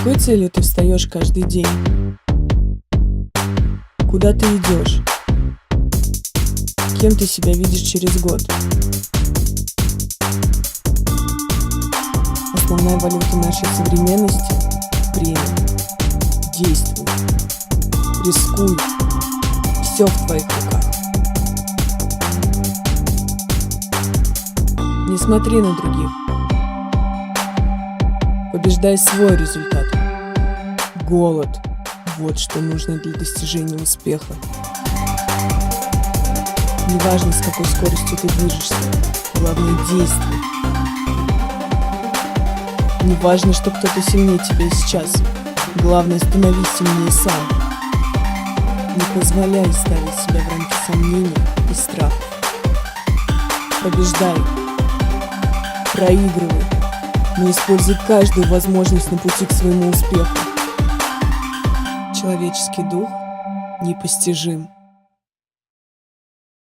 какой целью ты встаешь каждый день? Куда ты идешь? Кем ты себя видишь через год? Основная валюта нашей современности – время. Действуй. Рискуй. Все в твоих руках. Не смотри на других. Побеждай свой результат. Голод – вот что нужно для достижения успеха. Неважно, с какой скоростью ты движешься, главное – действуй. Неважно, что кто-то сильнее тебя сейчас, главное – становись сильнее сам. Не позволяй ставить себя в рамки сомнений и страха. Побеждай. Проигрывай, но используй каждую возможность на пути к своему успеху. Человеческий дух непостижим.